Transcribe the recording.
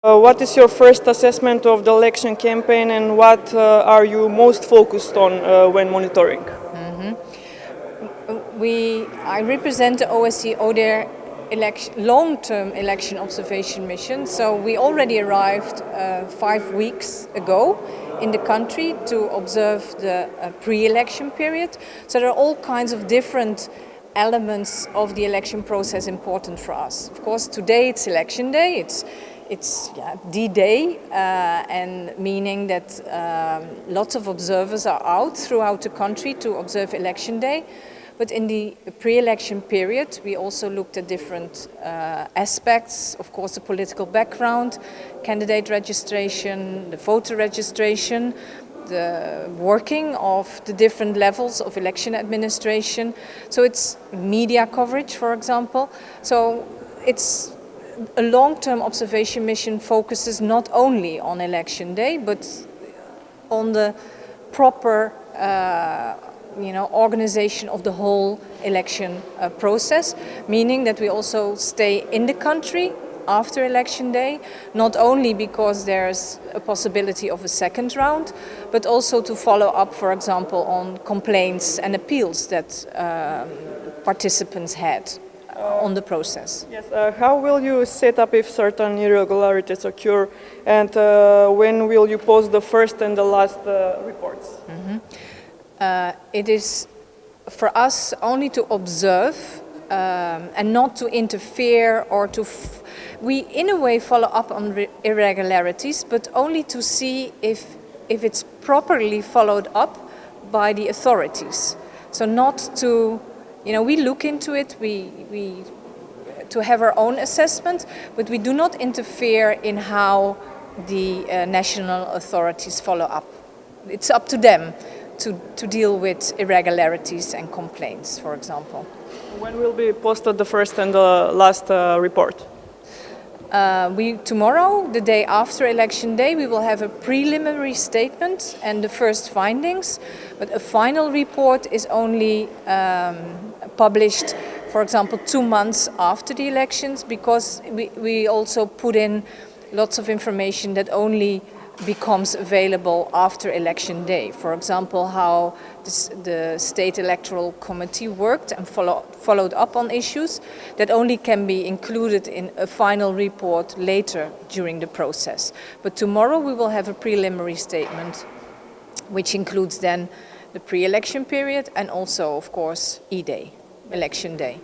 What is your first assessment of the election campaign and what are you most focused on when monitoring? I represent the OSCE ODIHR long-term election observation mission. So we already arrived 5 weeks ago in the country to observe the pre-election period. So there are all kinds of different elements of the election process important for us. Of course, today it's election day. It's D-Day, and meaning that lots of observers are out throughout the country to observe election day. But in the pre-election period, we also looked at different aspects. Of course, the political background, candidate registration, the voter registration, the working of the different levels of election administration. So it's media coverage, for example. So it's a long-term observation mission focuses not only on election day, but on the proper organization of the whole election process, meaning that we also stay in the country after election day, not only because there's a possibility of a second round, but also to follow up, for example, on complaints and appeals that participants had on the process. Yes. How will you set up if certain irregularities occur, and when will you post the first and the last reports? It is for us only to observe and not to interfere or we in a way follow up on irregularities, but only to see if it's properly followed up by the authorities. So not to, we look into it, we to have our own assessment, but we do not interfere in how the national authorities follow up. It's up to them to deal with irregularities and complaints, for example. When will be posted the first and the last report? Tomorrow, the day after election day, we will have a preliminary statement and the first findings, but a final report is only published, for example, 2 months after the elections, because we also put in lots of information that only becomes available after election day. For example, how the State Electoral Committee worked and followed up on issues that only can be included in a final report later during the process. But tomorrow we will have a preliminary statement which includes then the pre-election period and also, of course, E-Day, election day.